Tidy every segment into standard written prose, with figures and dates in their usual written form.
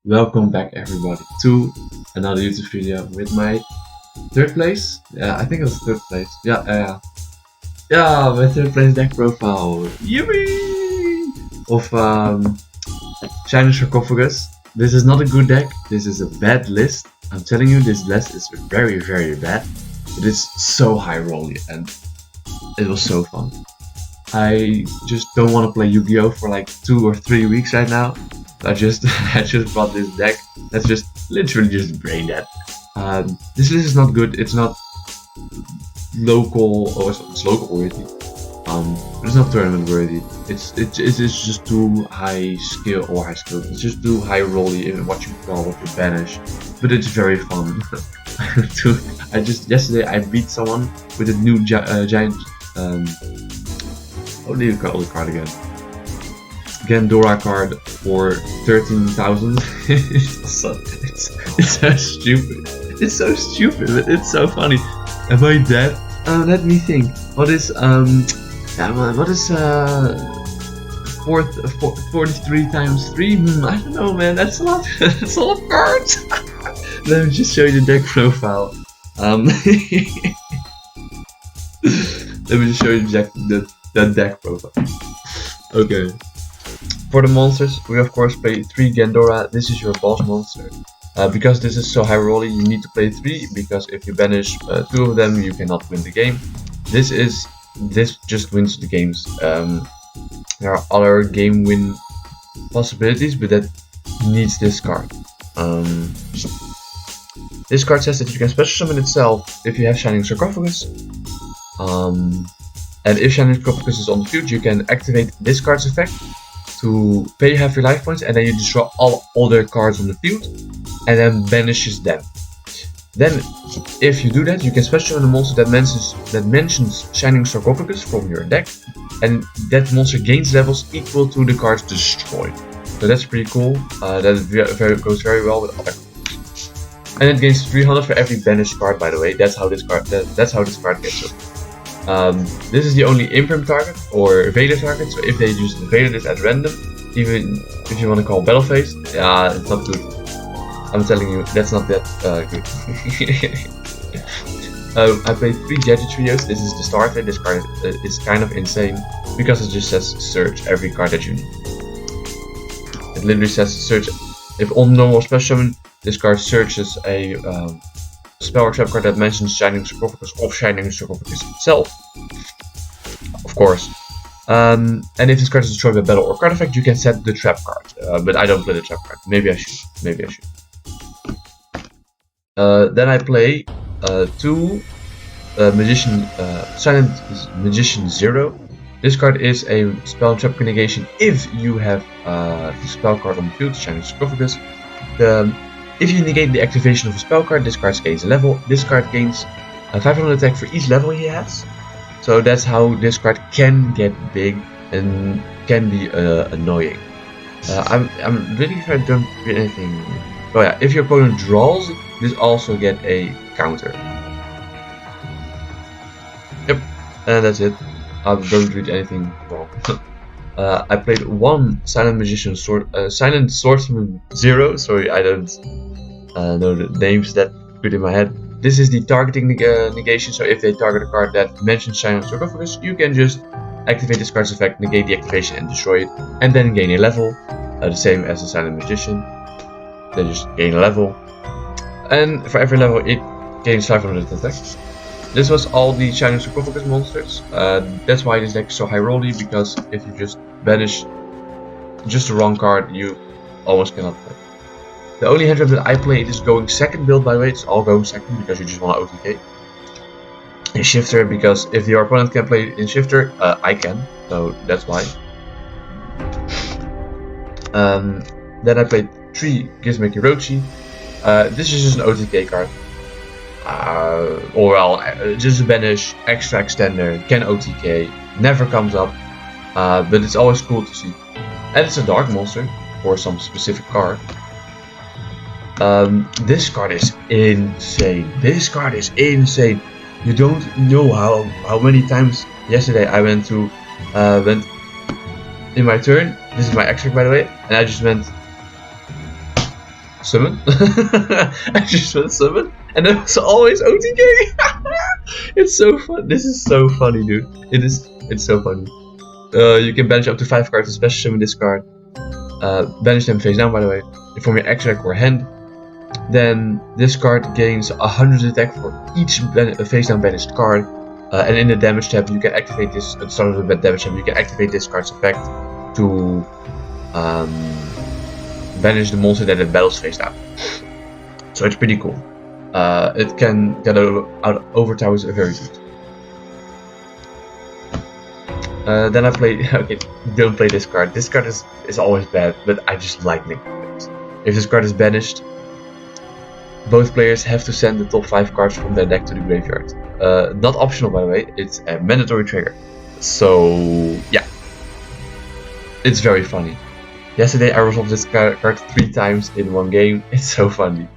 Welcome back everybody to another YouTube video with my third place. Yeah, I think it was third place. Yeah, my third place deck profile. Yippee! Of Shiny Sarcophagus. This is not a good deck. This is a bad list. I'm telling you, this list is very, very bad. It is so high rolly and it was so fun. I just don't want to play Yu-Gi-Oh for like 2 or 3 weeks right now. I just bought this deck that's just literally just brain dead. This list is not good. It's not local, or it's local worthy. But it's not tournament worthy. It's just too high skill or high skill. It's just too high rolly in what you call, what you banish. But it's very fun. Yesterday I beat someone with a new giant. What do you call the card again? Gandora card for 13,000. it's so stupid. It's so stupid, but it's so funny. Am I dead? Let me think. What is 43 times 3? I don't know, man. That's a lot. That's a lot of cards. Let me just show you the deck profile. Let me just show you the deck profile. Okay. For the monsters, we of course play 3 Gandora. This is your boss monster. Because this is so high rolly, you need to play 3, because if you banish 2 of them, you cannot win the game. This just wins the games. There are other game win possibilities, but that needs this card. This card says that you can special summon itself if you have Shining Sarcophagus. And if Shining Sarcophagus is on the field, you can activate this card's effect to pay half your life points, and then you destroy all other cards on the field and then banishes them. Then if you do that, you can special summon a monster that mentions Shining Sarcophagus from your deck, and that monster gains levels equal to the cards destroyed. So that's pretty cool. That goes very well with other cards. And it gains 300 for every banished card, by the way. That's how this card gets up. This is the only imprint target or Vader target, so if they just Vader this at random, even if you want to call battle phase, yeah, it's not good. I'm telling you, that's not that good. I played 3 Jedi Trios. This is the starter. This card is kind of insane because it just says search every card that you need. It literally says search. If on normal special summon, this card searches a spell or trap card that mentions Shining Sarcophagus of Shining Sarcophagus itself, of course. And if this card is destroyed by battle or card effect, you can set the trap card. But I don't play the trap card. Maybe I should. Then I play 2 Silent Magician 0. This card is a spell and trap negation if you have the spell card on the field, Shining Sarcophagus. If you negate the activation of a spell card, this card gains a level. This card gains 500 attack for each level he has. So that's how this card can get big and can be annoying. I'm really sure I don't read anything. Oh yeah, if your opponent draws, this also get a counter. Yep, and that's it. I don't read anything wrong. I played 1 Silent Swordsman 0. Sorry, I don't know the names that good in my head. This is the targeting negation, so if they target a card that mentions Shining Sarcophagus, you can just activate this card's effect, negate the activation and destroy it, and then gain a level, the same as the Silent Magician. Then just gain a level, and for every level it gains 500 attack. This was all the Shining Sarcophagus monsters. That's why this deck is so high rolly, because if you just banish just the wrong card, you almost cannot play. The only hand trap that I play is going second build, by the way. It's all going second because you just want to OTK. And shifter, because if your opponent can play in shifter, I can. So that's why. Then I played 3 Gizmek Hirochi. This is just an OTK card. Or well, just a banish, extra extender, can OTK, never comes up, but it's always cool to see. And it's a dark monster for some specific card. This card is insane. You don't know how many times yesterday I went in my turn. This is my extract, by the way, and I just went summon. I just went summon, and it was always OTK. It's so fun. This is so funny, dude. It's so funny. You can banish up to 5 cards, especially summon this card. Banish them face down, by the way, from your extra deck or hand. Then this card gains 100 attack for each face down banished card. And in the damage tab, you can activate this. At the start of the damage tab, you can activate this card's effect to banish the monster that it battles face down. So it's pretty cool. It can get out overtowers very good. Then I play. Okay, don't play this card. This card is always bad, but I just like Necrophase. If this card is banished, both players have to send the top 5 cards from their deck to the graveyard. Not optional, by the way. It's a mandatory trigger. So yeah, it's very funny. Yesterday I resolved this card 3 times in one game. It's so funny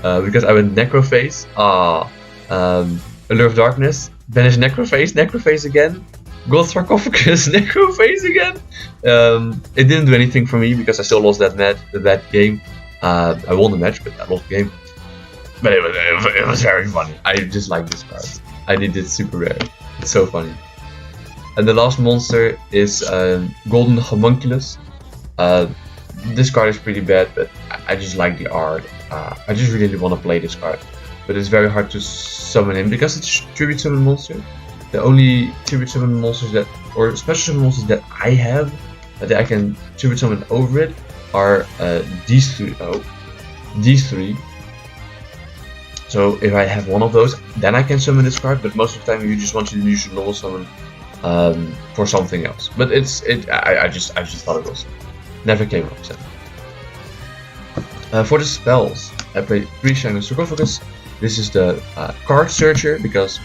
because I went Necrophase, Allure of Darkness, banish Necrophase, Necrophase again. Gold Sarcophagus, Necrophase again. It didn't do anything for me because I still lost that game. I won the match, but I lost the game. But it was very funny. I just like this card. I did it super rare. It's so funny. And the last monster is Golden Homunculus. This card is pretty bad, but I just like the art. I just really want to play this card. But it's very hard to summon him because it's a tribute summon monster. The only tribute summon monsters that, or special summon monsters that I have, that I can tribute summon over it, are these 3. Oh, these 3. So if I have one of those, then I can summon this card. But most of the time, you just want to use your normal summon for something else. But I just thought it was never came up. So. For the spells, I played 3 Shining Sarcophagus. This is the card searcher because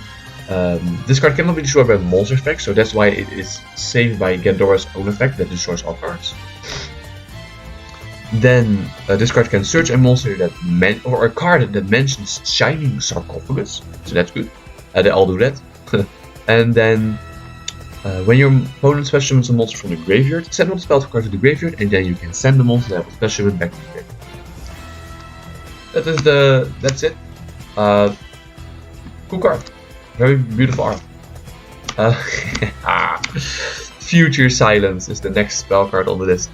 this card cannot be destroyed by monster effects, so that's why it is saved by Gandora's own effect that destroys all cards. Then this card can search a monster that or a card that mentions Shining Sarcophagus, so that's good. They all do that. And then when your opponent special summons a monster from the graveyard, send one spell card to the graveyard, and then you can send the monster that was special summon back to the graveyard. That's it. Cool card. Very beautiful art. Future Silence is the next spell card on the list.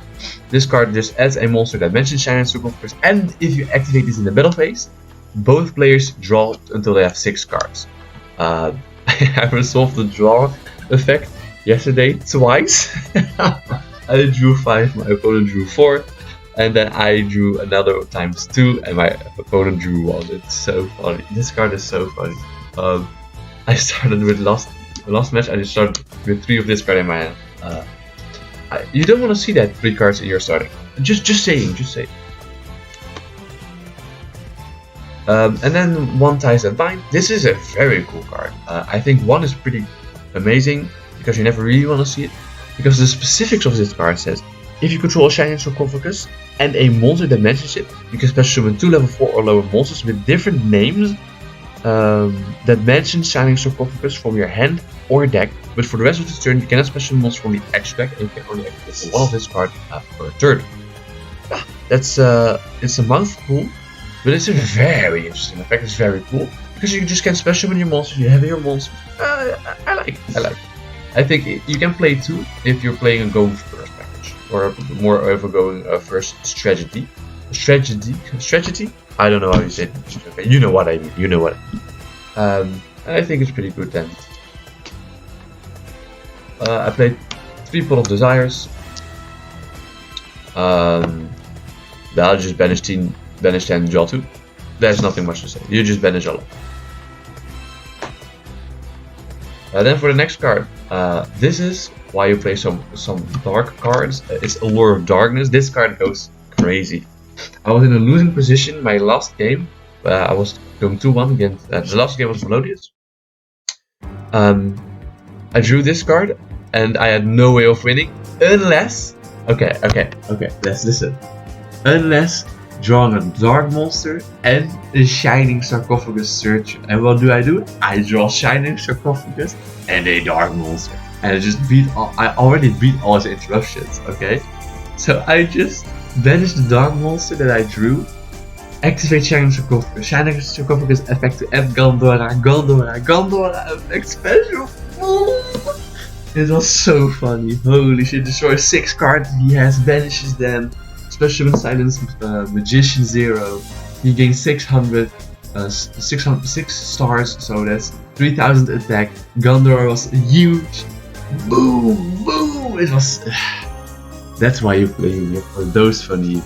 This card just adds a monster that mentions Shining Sarcophagus, and if you activate this in the battle phase, both players draw until they have 6 cards. I resolved the draw effect yesterday twice. I drew 5, my opponent drew 4, and then I drew another times 2, and my opponent drew 1. It's so funny. This card is so funny. I started with last match. I just started with 3 of this card in my hand. You don't want to see that 3 cards in your starting. Just saying. And then 1 Ties That Bind. This is a very cool card. I think 1 is pretty amazing because you never really want to see it. Because the specifics of this card says, if you control a Shining Sarcophagus and a monster that mentions it, you can special summon 2 level 4 or lower monsters with different names that mention Shining Sarcophagus from your hand or deck, but for the rest of the turn you cannot special monster from the extra deck, and you can only activate one of this card per turn. It's a mouthful, but it's a very interesting effect. It's very cool because you just can special summon your monsters. You have your monsters. I like. I think you can play 2 if you're playing a going first package, or more of a going first strategy. Strategy. I don't know how you say it. Okay, you know what I mean. And I think it's pretty good then. I played 3 Pot of Desires. I'll just banish 10, draw 2. There's nothing much to say. You just banish a lot. Then for the next card, this is why you play some dark cards. It's Allure of Darkness. This card goes crazy. I was in a losing position my last game. I was going 2-1 against. The last game was Melodious. I drew this card, and I had no way of winning unless. Okay. Let's listen. Unless drawing a dark monster and a Shining Sarcophagus searcher. And what do? I draw Shining Sarcophagus and a dark monster, and I just beat all. I already beat all his interruptions. Okay, so I just banished the dark monster that I drew, Activate Shining Sarcophagus. Shining Sarcophagus effect to add Gandora effect special. It was so funny. Holy shit, destroys 6 cards he has, banishes them. Special when Silence Magician 0. He gains 600, 6 stars, so that's 3000 attack. Gandora was huge. Boom, boom. It was. That's why you play him for those funny.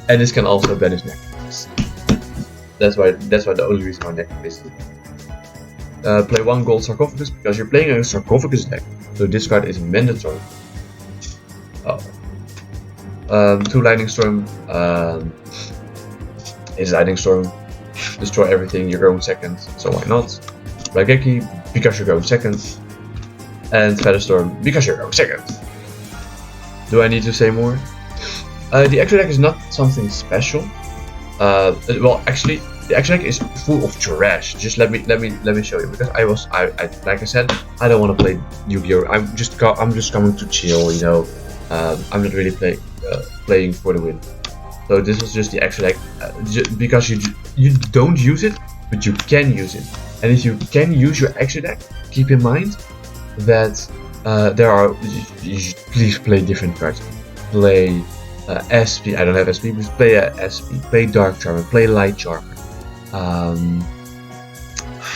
And this can also banish necklaces. That's why the only reason why necklace is. Play 1 gold sarcophagus because you're playing a sarcophagus deck, so this card is mandatory. 2 lightning storm. Is lightning storm. Destroy everything. You're going second, so why not? Raigeki because you're going second, and Featherstorm because you're going second. Do I need to say more? The extra deck is not something special. Well, actually, the extra deck is full of trash. Just let me show you, because I like I said, I don't want to play Yu-Gi-Oh. I'm just coming to chill, you know. I'm not really playing for the win. So this was just the extra deck, because you don't use it, but you can use it. And if you can use your extra deck, keep in mind that you should please play different cards. Play SP. I don't have SP, but play SP. Play Dark Charmer. Play Light Charmer.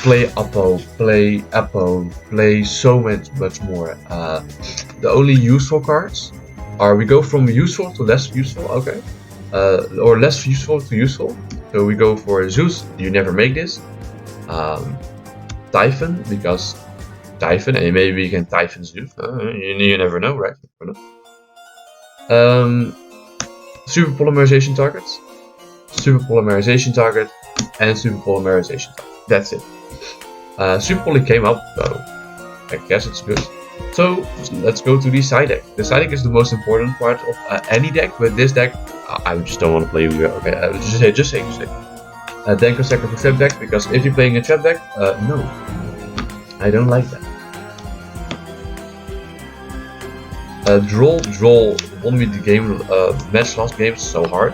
Play Appo. Play Appo. Play so much more. The only useful cards are, we go from useful to less useful. Okay. Or less useful to useful. So we go for Zeus. You never make this. Typhon, because Typhon, and maybe you can Typhon Zeus. You never know, right? Super polymerization targets, super polymerization target, and super polymerization target. That's it. Super poly came up, so I guess it's good. So let's go to the side deck. The side deck is the most important part of any deck, but this deck, I just don't want to play Yu-Gi-Oh. Okay, just say. Denko Sector for trap deck, because if you're playing a trap deck, no, I don't like that. Droll won me the game, last game so hard,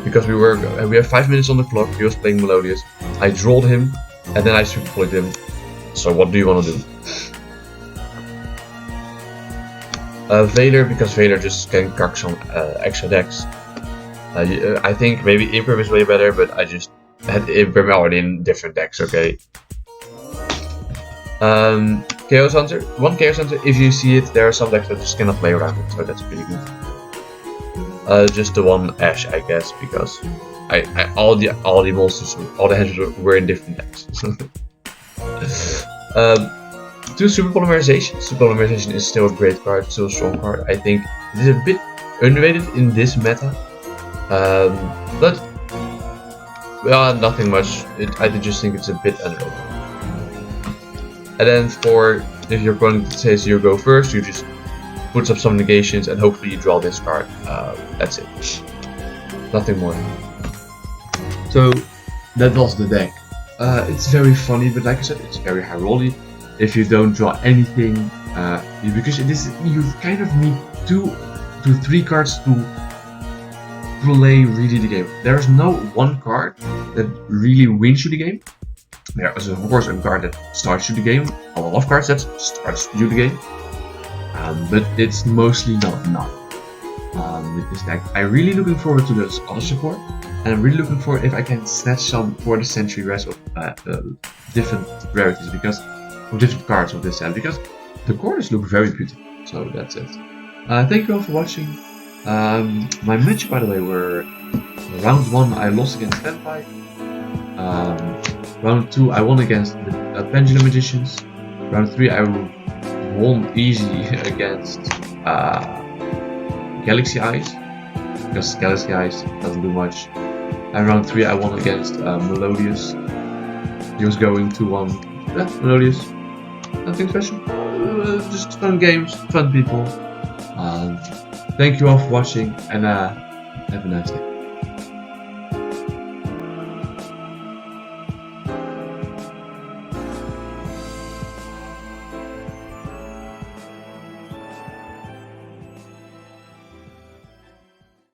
because we have 5 minutes on the clock. He was playing Melodious. I drolled him, and then I super polyed him. So what do you want to do? Veiler, because Veiler just can cuck some extra decks. I think maybe Imprim is way better, but I just had Imprim already in different decks. Okay. Chaos Hunter. 1 Chaos Hunter, if you see it, there are some decks that just cannot play around it, so that's pretty good. Just the 1 Ash, I guess, because all the monsters, all the heads were in different decks. 2 Super Polymerization. Super Polymerization is still a great card, still a strong card. I think it is a bit underrated in this meta, but nothing much. I just think it's a bit underrated. And then if you're going to say you go first, you just put up some negations and hopefully you draw this card. That's it. Nothing more. So that was the deck. It's very funny, but like I said, it's very high rolly. If you don't draw anything, because you kind of need 2 to 3 cards to play really the game. There's no one card that really wins you the game. There is of course a card that starts you the game, a lot of cards that starts you the game, but it's mostly not enough with this deck. I'm really looking forward to this other support, and I'm really looking forward if I can snatch some for the Century Rest of different rarities, because of different cards of this set, because the corners look very beautiful. So that's it. Thank you all for watching. My match, by the way, were round 1 I lost against Vampire. Round 2 I won against the Pendulum Magicians. Round 3 I won easy against Galaxy Eyes, because Galaxy Eyes doesn't do much. And round 3 I won against Melodious. He was going 2-1. Yeah, Melodious. Nothing special. Just fun games, fun people. Thank you all for watching, and have a nice day.